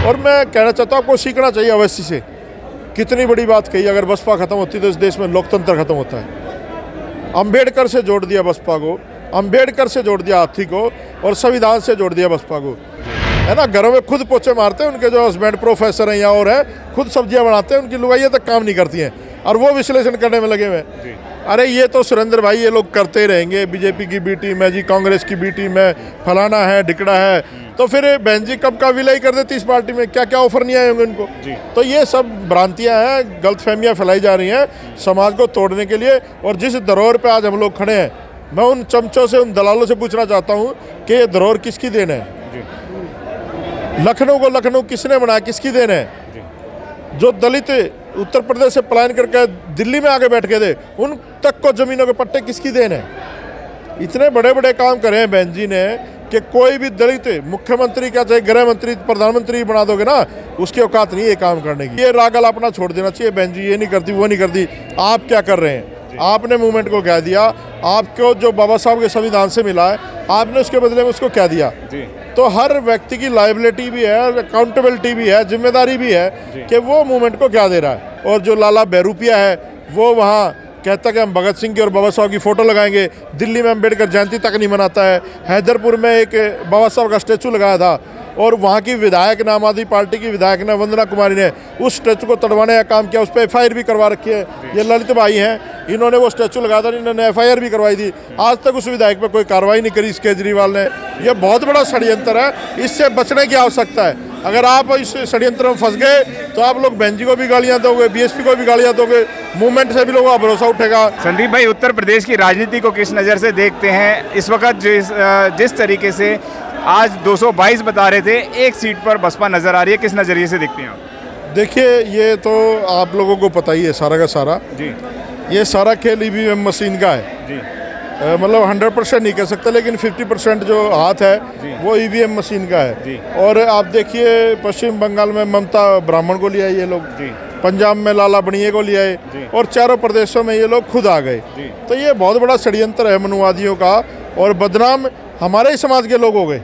और मैं कहना चाहता हूँ आपको सीखना चाहिए अवैसी से। कितनी बड़ी बात कही, अगर बसपा खत्म होती तो इस देश में लोकतंत्र खत्म होता है। अम्बेडकर से जोड़ दिया बसपा को, अम्बेडकर से जोड़ दिया हाथी को, और संविधान से जोड़ दिया बसपा को, है ना। घरों में खुद पोछे मारते हैं, उनके जो हस्बैंड प्रोफेसर हैं या और है, खुद सब्जियां बनाते हैं, उनकी लुगाइयाँ तक काम नहीं करती हैं, और वो विश्लेषण करने में लगे हुए हैं। अरे ये तो सुरेंद्र भाई ये लोग करते ही रहेंगे, बीजेपी की बी टीम है जी, कांग्रेस की बी टीम है, फलाना है ढिकड़ा है, तो फिर बहन जी कब का विलय कर देती इस पार्टी में, क्या क्या ऑफर नहीं आए होंगे उनको। तो ये सब भ्रांतियां हैं, गलतफहमियां फैलाई जा रही हैं समाज को तोड़ने के लिए। और जिस धरोहर पे आज हम लोग खड़े हैं, मैं उन चमचों से, उन दलालों से पूछना चाहता हूँ कि ये धरोहर किसकी देन है। लखनऊ को लखनऊ किसने बनाया, किसकी देन है। जो दलित उत्तर प्रदेश से पलायन करके दिल्ली में आके बैठ के थे, उन तक को जमीनों के पट्टे किसकी देन है। इतने बड़े बड़े काम करे हैं बहन जी ने कि कोई भी दलित मुख्यमंत्री क्या चाहे गृह मंत्री प्रधानमंत्री बना दोगे ना, उसकी औकात नहीं है ये काम करने की। ये रागल अपना छोड़ देना चाहिए। बहन जी ये नहीं करती, वो नहीं करती, आप क्या कर रहे हैं। आपने मूवमेंट को क्या दिया, आपको जो बाबा साहब के संविधान से मिला है, आपने उसके बदले में उसको क्या दिया। तो हर व्यक्ति की लायबिलिटी भी है, अकाउंटेबिलिटी भी है, जिम्मेदारी भी है कि वो मूवमेंट को क्या दे रहा है। और जो लाला बहरूपिया है वो वहाँ कहता कि हम भगत सिंह की और बाबा साहब की फ़ोटो लगाएंगे, दिल्ली में अम्बेडकर जयंती तक नहीं मनाता है। हैदरपुर में एक बाबा साहब का स्टैचू लगाया था, और वहाँ की विधायक ने, आम आदमी पार्टी की विधायक ने, वंदना कुमारी ने उस स्टैचू को तड़वाने का काम किया। उस पर FIR भी करवा रखी है। ये ललित भाई हैं, इन्होंने वो स्टैचू लगाया था, इन्होंने FIR भी करवाई थी। आज तक उस विधायक पर कोई कार्रवाई नहीं करी इस केजरीवाल ने। ये बहुत बड़ा षड्यंत्र है, इससे बचने की आवश्यकता है। अगर आप इस षड्यंत्र में फंस गए तो आप लोग बहन जी को भी गालियाँ दोगे, BSP को भी गालियाँ दोगे, मूवमेंट से भी लोगों का भरोसा उठेगा। संदीप भाई, उत्तर प्रदेश की राजनीति को किस नज़र से देखते हैं इस वक्त? जिस तरीके से आज 222 बता रहे थे, एक सीट पर बसपा नजर आ रही है, किस नज़रिए से देखते हैं आप? देखिए ये तो आप लोगों को पता ही है सारा का सारा जी। ये सारा खेल EVM मशीन का है जी। मतलब 100% नहीं कह सकता, लेकिन 50% जो हाथ है वो EVM मशीन का है जी। और आप देखिए पश्चिम बंगाल में ममता ब्राह्मण को लिया ये लोग जी, पंजाब में लाला बनिए को लिया है, और चारों प्रदेशों में ये लोग खुद आ गए। तो ये बहुत बड़ा षड्यंत्र है मनुवादियों का, और बदनाम हमारे ही समाज के लोग हो गए।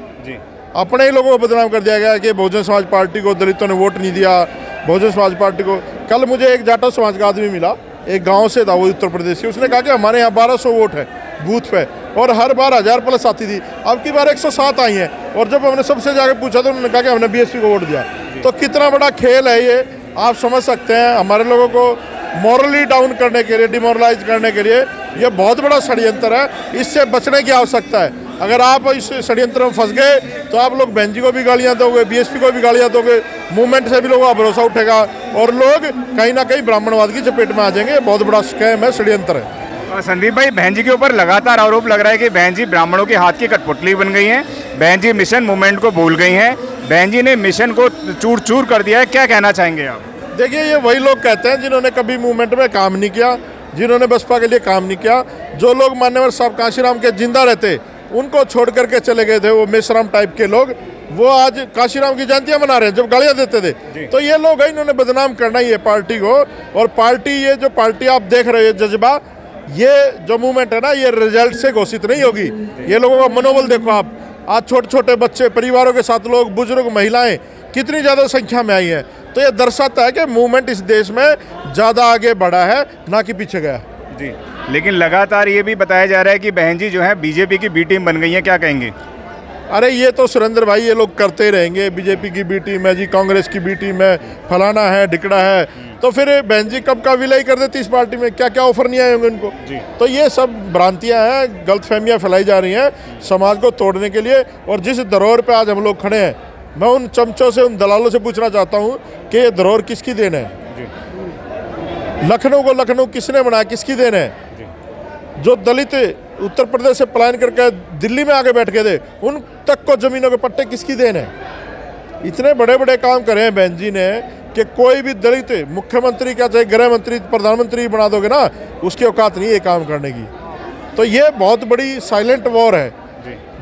अपने ही लोगों को बदनाम कर दिया गया कि बहुजन समाज पार्टी को दलितों ने वोट नहीं दिया, बहुजन समाज पार्टी को। कल मुझे एक जाटव समाज का आदमी मिला, एक गांव से था, वो उत्तर प्रदेश से। उसने कहा कि हमारे यहाँ 1200 वोट है बूथ पे, और हर बार 1000 प्लस आती थी, अब की बार 107 आई हैं। और जब हमने सबसे जाके पूछा तो उन्होंने कहा कि हमने BSP को वोट दिया। तो कितना बड़ा खेल है ये, आप समझ सकते हैं। हमारे लोगों को मॉरली डाउन करने के लिए, डिमोरलाइज करने के लिए ये बहुत बड़ा षड्यंत्र है, इससे बचने की आवश्यकता है। अगर आप इस षड्यंत्र में फंस गए तो आप लोग बहन जी को भी गालियाँ दोगे, BSP को भी गालियाँ दोगे, मूवमेंट से भी लोगों का भरोसा उठेगा, और लोग कहीं ना कहीं ब्राह्मणवाद की चपेट में आ जाएंगे। बहुत बड़ा स्कैम है, षड्यंत्र है। संदीप भाई, बहन जी के ऊपर लगातार आरोप लग रहा है कि बहन जी ब्राह्मणों के हाथ की कठपुतली बन गई हैं, बहन जी मिशन मूवमेंट को भूल गई हैं, बहन जी ने मिशन को चूर चूर कर दिया है। क्या कहना चाहेंगे आप? देखिए ये वही लोग कहते हैं जिन्होंने कभी मूवमेंट में काम नहीं किया, जिन्होंने बसपा के लिए काम नहीं किया। जो लोग मान्यवर साहब काशीराम के जिंदा रहते उनको छोड़ करके चले गए थे, वो मेश्राम टाइप के लोग, वो आज काशीराम की जयंतियां मना रहे हैं जब गालियां देते थे। तो ये लोग है, इन्होंने बदनाम करना ही है पार्टी को। और पार्टी, ये जो पार्टी आप देख रहे हो जज्बा, ये जो मूवमेंट है ना, ये रिजल्ट से घोषित नहीं होगी। ये लोगों का मनोबल देखो आप, आज छोटे छोटे बच्चे, परिवारों के साथ लोग, बुजुर्ग, महिलाएं कितनी ज़्यादा संख्या में आई हैं। तो ये दर्शाता है कि मूवमेंट इस देश में ज़्यादा आगे बढ़ा है, ना कि पीछे गया जी। लेकिन लगातार ये भी बताया जा रहा है कि बहन जी जो है BJP की बी टीम बन गई है, क्या कहेंगे? अरे ये तो सुरेंद्र भाई ये लोग करते ही रहेंगे, बीजेपी की बी टीम है जी, कांग्रेस की बी टीम है, फलाना है ढिकड़ा है, तो फिर बहन जी कब का विलय कर देती इस पार्टी में, क्या क्या ऑफर नहीं आए होंगे उनको। तो ये सब भ्रांतियां हैं, गलतफहमियां फैलाई जा रही हैं समाज को तोड़ने के लिए। और जिस धरोहर पे आज हम लोग खड़े हैं, मैं उन चमचों से, उन दलालों से पूछना चाहता हूँ कि ये धरोहर किसकी देन है। लखनऊ को लखनऊ किसने बनाया, किसकी देन है। जो दलित उत्तर प्रदेश से पलायन करके दिल्ली में आके बैठ के थे, उन तक को जमीनों के पट्टे किसकी देन है। इतने बड़े बड़े काम करे हैं बहन जी ने कि कोई भी दलित मुख्यमंत्री क्या चाहे गृह मंत्री प्रधानमंत्री बना दोगे ना, उसकी औकात नहीं है काम करने की। तो ये बहुत बड़ी साइलेंट वॉर है।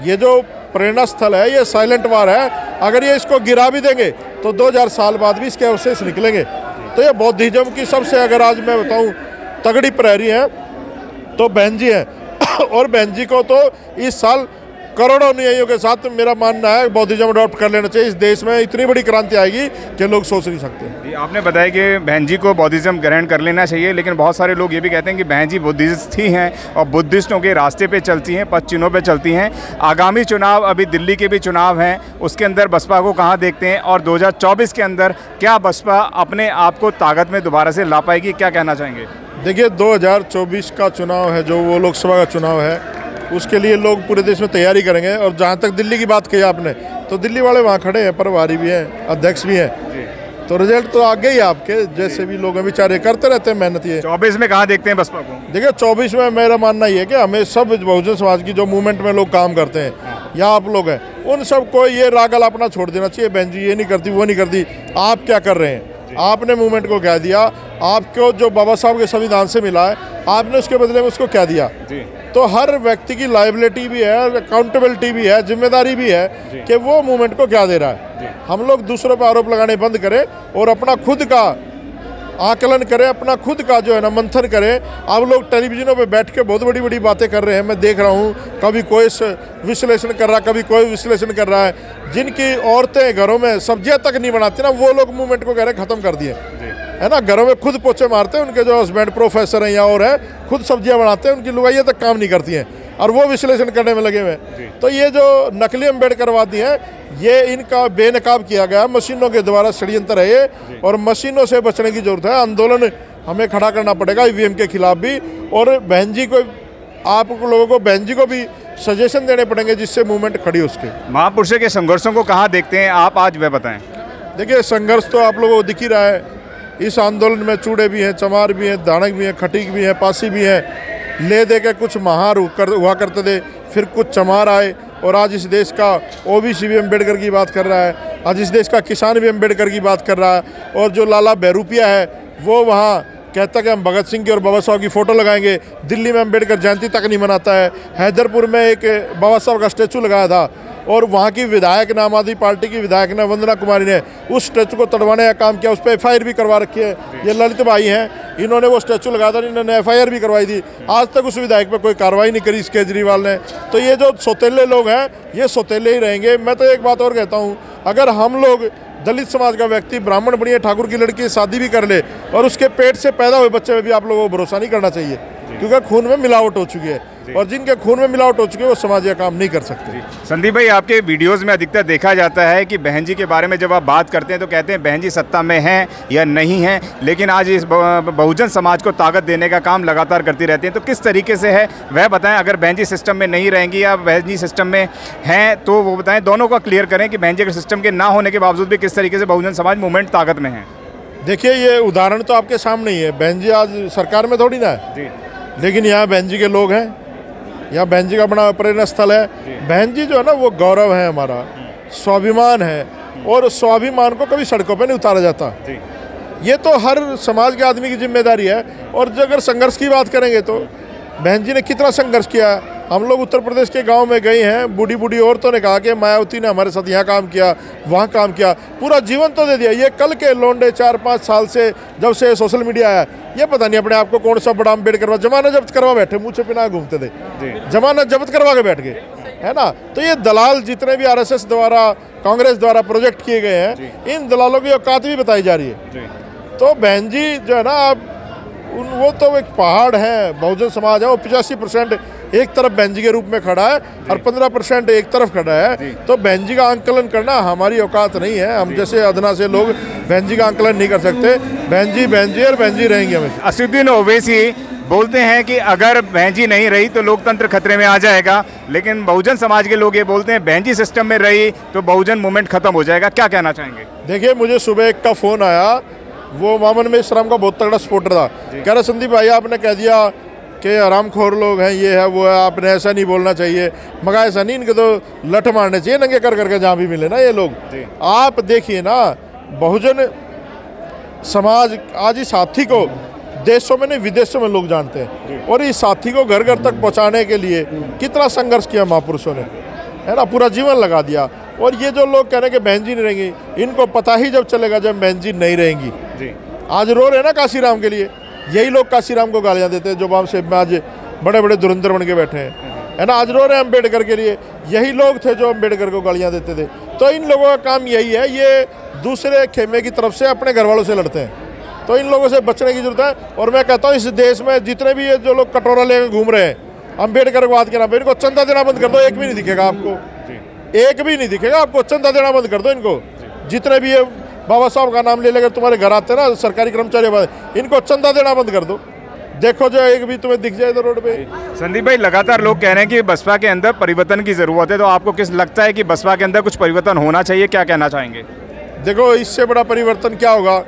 ये जो प्रेरणा स्थल है, ये साइलेंट वॉर है। अगर ये इसको गिरा भी देंगे तो 2000 साल बाद भी इसके अवशेष निकलेंगे। तो ये बौद्धिज्म की सबसे, अगर आज मैं बताऊं, तगड़ी प्रहरी है तो बहन जी हैं। और बहन जी को तो इस साल करोड़ों अनुयायियों के साथ मेरा मानना है बौद्धिज्म अडॉप्ट कर लेना चाहिए। इस देश में इतनी बड़ी क्रांति आएगी कि लोग सोच नहीं सकते। जी, आपने बताया कि बहन जी को बौद्धिज्म ग्रहण कर लेना चाहिए, लेकिन बहुत सारे लोग ये भी कहते हैं कि बहन जी बुद्धिस्ट ही हैं और बुद्धिस्टों के रास्ते पे चलती हैं, पद चिन्हों पे चलती हैं। आगामी चुनाव, अभी दिल्ली के भी चुनाव हैं, उसके अंदर बसपा को कहाँ देखते हैं और 2024 के अंदर क्या बसपा अपने आप को ताकत में दोबारा से ला पाएगी, क्या कहना चाहेंगे? देखिए 2024 का चुनाव है, जो वो लोकसभा का चुनाव है, उसके लिए लोग पूरे देश में तैयारी करेंगे। और जहाँ तक दिल्ली की बात कही आपने, तो दिल्ली वाले वहाँ खड़े हैं, प्रभारी भी हैं, अध्यक्ष भी हैं, तो रिजल्ट तो आगे ही आपके जैसे भी लोग बेचारे करते रहते हैं, मेहनत। ये 24 में कहाँ देखते हैं बसपा को? देखिए 24 में मेरा मानना ये है कि हमें सब बहुजन समाज की जो मूवमेंट में लोग काम करते हैं या आप लोग हैं, उन सबको ये रागल अपना छोड़ देना चाहिए। बहन जी ये नहीं करती, वो नहीं करती, आप क्या कर रहे हैं? आपने मूवमेंट को क्या दिया? आपको जो बाबा साहब के संविधान से मिला है, आपने उसके बदले में उसको क्या दिया? तो हर व्यक्ति की लायबिलिटी भी है, अकाउंटेबिलिटी भी है, जिम्मेदारी भी है कि वो मूवमेंट को क्या दे रहा है। हम लोग दूसरों पर आरोप लगाने बंद करें और अपना खुद का आकलन करें, अपना खुद का जो है ना मंथन करें। आप लोग टेलीविजनों पे बैठ के बहुत बड़ी बड़ी बातें कर रहे हैं, मैं देख रहा हूँ, कभी कोई विश्लेषण कर रहा, कभी कोई विश्लेषण कर रहा है। जिनकी औरतें घरों में सब्जियां तक नहीं बनाती ना, वो लोग मूवमेंट को कह रहे खत्म कर दिए, है ना। घरों में खुद पोछे मारते हैं, उनके जो हस्बैंड प्रोफेसर हैं या और है, खुद सब्जियां बनाते हैं, उनकी लुगाइयाँ तक काम नहीं करती हैं और वो विश्लेषण करने में लगे हुए हैं। तो ये जो नकली अम्बेडकरवादी हैं, ये इनका बेनकाब किया गया, मशीनों के द्वारा षड्यंत्र है ये, और मशीनों से बचने की जरूरत है। आंदोलन हमें खड़ा करना पड़ेगा ईवीएम के खिलाफ भी, और बहन जी को, आप लोगों को बहन जी को भी सजेशन देने पड़ेंगे जिससे मूवमेंट खड़ी हो उसके। महापुरुषों के संघर्षों को कहाँ देखते हैं आप, आज वह बताएं। देखिए संघर्ष तो आप लोगों को दिख ही रहा है। इस आंदोलन में चूड़े भी हैं, चमार भी हैं, दानक भी हैं, खटीक भी हैं, पासी भी हैं। ले दे के कुछ महार हुआ करते थे, फिर कुछ चमार आए, और आज इस देश का ओबीसी भी अम्बेडकर की बात कर रहा है, आज इस देश का किसान भी अम्बेडकर की बात कर रहा है। और जो लाला बहरूपिया है वो वहाँ कहता कि हम भगत सिंह की और बाबा साहब की फ़ोटो लगाएंगे। दिल्ली में अम्बेडकर जयंती तक नहीं मनाता है। हैदरपुर में एक बाबा साहब का स्टैचू लगाया था, और वहाँ की विधायक ने, आम आदमी पार्टी की विधायक ने, वंदना कुमारी ने उस स्टैचू को तड़वाने का काम किया। उस पर FIR भी करवा रखी है। ये ललित भाई हैं, इन्होंने वो स्टैचू लगाया था, इन्होंने FIR भी करवाई थी। आज तक उस विधायक पर कोई कार्रवाई नहीं करी इस केजरीवाल ने। तो ये जो सौतेले लोग हैं, ये सौतेले ही रहेंगे। मैं तो एक बात और कहता हूँ, अगर हम लोग दलित समाज का व्यक्ति ब्राह्मण बनिए, ठाकुर की लड़की की शादी भी कर ले, और उसके पेट से पैदा हुए बच्चे में भी आप लोगों को भरोसा नहीं करना चाहिए, क्योंकि खून में मिलावट हो चुकी है, और जिनके खून में मिलावट हो चुकी है वो समाज का काम नहीं कर सकते। संदीप भाई, आपके वीडियोस में अधिकतर देखा जाता है कि बहन जी के बारे में जब आप बात करते हैं तो कहते हैं बहन जी सत्ता में हैं या नहीं हैं, लेकिन आज इस बहुजन समाज को ताकत देने का काम लगातार करती रहती हैं। तो किस तरीके से है वह बताएं। अगर बहन जी सिस्टम में नहीं रहेंगी या बहन जी सिस्टम में हैं तो वो बताएं, दोनों का क्लियर करें कि बहन जी अगर सिस्टम के ना होने के बावजूद भी किस तरीके से बहुजन समाज मूवमेंट ताकत में है। देखिए ये उदाहरण तो आपके सामने ही है। बहन जी आज सरकार में थोड़ी ना है, लेकिन यहाँ बहन जी के लोग हैं, यहाँ बहन जी का बड़ा प्रेरणा स्थल है। बहन जी जो है ना वो गौरव है, हमारा स्वाभिमान है, और स्वाभिमान को कभी सड़कों पे नहीं उतारा जाता। ये तो हर समाज के आदमी की जिम्मेदारी है। और जो अगर संघर्ष की बात करेंगे तो बहन जी ने कितना संघर्ष किया। हम लोग उत्तर प्रदेश के गांव में गए हैं, बूढ़ी बूढ़ी औरतों ने कहा कि मायावती ने हमारे साथ यहाँ काम किया, वहाँ काम किया, पूरा जीवन तो दे दिया। ये कल के लोंडे 4-5 साल से, जब से सोशल मीडिया आया, ये पता नहीं अपने आप को कौन सा बड़ा अम्बेडकर, जमानत जब्त करवा बैठे, मुँह से पिना घूमते थे, जमानत जब्त करवा के बैठ गए, है ना। तो ये दलाल जितने भी RSS द्वारा, कांग्रेस द्वारा प्रोजेक्ट किए गए हैं, इन दलालों की औकात भी बताई जा रही है। तो बहन जी जो है ना, वो तो एक पहाड़ है, बहुजन समाज है, वो 85% एक तरफ बहन जी के रूप में खड़ा है और 15% एक तरफ खड़ा है। तो बहन जी का आंकलन करना हमारी औकात नहीं है। हम जैसे अदना से लोग बहन जी का आंकलन नहीं कर सकते। बहन जी और बहन जी रहेंगे हमेशा। असदुद्दीन ओवैसी बोलते हैं कि अगर बहन जी नहीं रही तो लोकतंत्र खतरे में आ जाएगा, लेकिन बहुजन समाज के लोग ये बोलते हैं बहन जी सिस्टम में रही तो बहुजन मूवमेंट खत्म हो जाएगा। क्या कहना चाहेंगे? देखिए मुझे सुबह एक का फ़ोन आया, वो मामन में इस्लाम का बहुत तगड़ा सपोर्टर था, कह रहा संदीप भाई आपने कह दिया कि हरामखोर लोग हैं, ये है वो है, आपने ऐसा नहीं बोलना चाहिए। मगर ऐसा नहीं, इनके तो लठ मारने चाहिए नंगे कर करके जहाँ भी मिले ना ये लोग। आप देखिए ना, बहुजन समाज आज इस साथी को देशों में नहीं विदेशों में लोग जानते हैं, और इस साथी को घर घर तक पहुँचाने के लिए कितना संघर्ष किया महापुरुषों ने, है ना, पूरा जीवन लगा दिया। और ये जो लोग कह रहे हैं कि बहन जी नहीं रहेंगी, इनको पता ही जब चलेगा जब बहन जी नहीं रहेंगी। आज रो रहे हैं ना काशीराम के लिए, यही लोग काशीराम को गालियाँ देते हैं जो बाम से आज बड़े बड़े धुरंधर बन के बैठे हैं, है ना। आज रो रहे हैं अम्बेडकर के लिए, यही लोग थे जो अम्बेडकर को गालियां देते थे। तो इन लोगों का काम यही है, ये दूसरे खेमे की तरफ से अपने घर वालों से लड़ते हैं। तो इन लोगों से बचने की जरूरत है। और मैं कहता हूँ इस देश में जितने भी ये जो लोग कटोरा लेकर घूम रहे हैं अम्बेडकरवाद के नाम पे, इनको चंदा देना बंद कर दो। एक भी नहीं दिखेगा आपको, एक भी नहीं दिखेगा आपको। चंदा देना बंद कर दो इनको। जितने भी ये बाबा साहब का नाम ले लेकर तुम्हारे घर आते हैं ना सरकारी कर्मचारी, इनको चंदा देना बंद कर दो। देखो जो एक भी तुम्हें दिख जाए तो रोड पे। संदीप भाई, लगातार लोग कह रहे हैं कि बसपा के अंदर परिवर्तन की ज़रूरत है, तो आपको किस लगता है कि बसपा के अंदर कुछ परिवर्तन होना चाहिए? क्या कहना चाहेंगे? देखो इससे बड़ा परिवर्तन क्या होगा,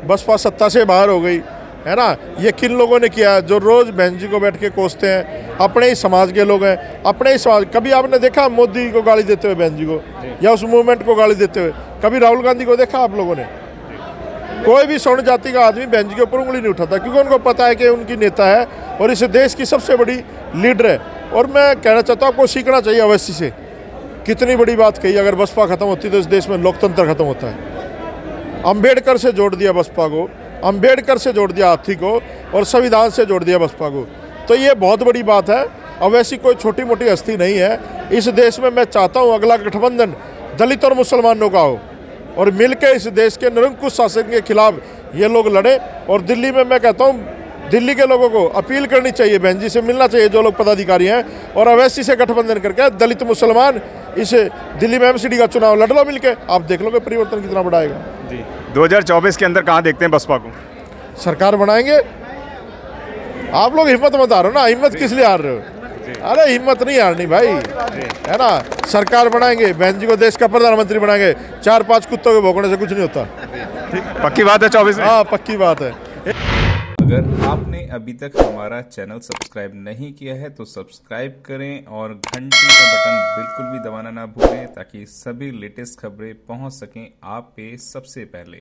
बसपा सत्ता से बाहर हो गई है ना। ये किन लोगों ने किया जो रोज़ बहन जी को बैठ के कोसते हैं? अपने ही समाज के लोग हैं, अपने ही समाज। कभी आपने देखा मोदी को गाली देते हुए बहन जी को, या उस मूवमेंट को गाली देते हुए? कभी राहुल गांधी को देखा आप लोगों ने? कोई भी स्वर्ण जाति का आदमी बहन जी के ऊपर उंगली नहीं उठाता, क्योंकि उनको पता है कि उनकी नेता है और इस देश की सबसे बड़ी लीडर है। और मैं कहना चाहता हूँ आपको सीखना चाहिए अवैसी से। कितनी बड़ी बात कही, अगर बसपा खत्म होती तो इस देश में लोकतंत्र खत्म होता है। अम्बेडकर से जोड़ दिया बसपा को, अम्बेडकर से जोड़ दिया हाथी को, और संविधान से जोड़ दिया बसपा को। तो ये बहुत बड़ी बात है। अवैसी कोई छोटी मोटी हस्ती नहीं है। इस देश में मैं चाहता हूँ अगला गठबंधन दलित और मुसलमानों का हो, और मिलकर इस देश के निरंकुश शासन के खिलाफ ये लोग लड़े। और दिल्ली में मैं कहता हूँ दिल्ली के लोगों को अपील करनी चाहिए, बहन जी से मिलना चाहिए जो लोग पदाधिकारी हैं, और अवैसी से गठबंधन करके दलित मुसलमान इस दिल्ली में एमसीडी का चुनाव लड़ लो मिलके। आप देख लोगे परिवर्तन कितना बड़ा आएगा। जी, 2024 के अंदर कहाँ देखते हैं बसपा को? सरकार बनाएंगे। आप लोग हिम्मत मत हारो ना, हिम्मत किस लिए हार रहे हो? अरे हिम्मत नहीं हारनी भाई, है ना। सरकार बनाएंगे, बहन जी को देश का प्रधानमंत्री बनाएंगे। 4-5 कुत्तों के भौंकने से कुछ नहीं होता। पक्की बात है 24 में? हाँ पक्की बात है। अगर आपने अभी तक हमारा चैनल सब्सक्राइब नहीं किया है तो सब्सक्राइब करें और घंटी का बटन बिल्कुल भी दबाना ना भूलें, ताकि सभी लेटेस्ट खबरें पहुंच सकें आप पे सबसे पहले।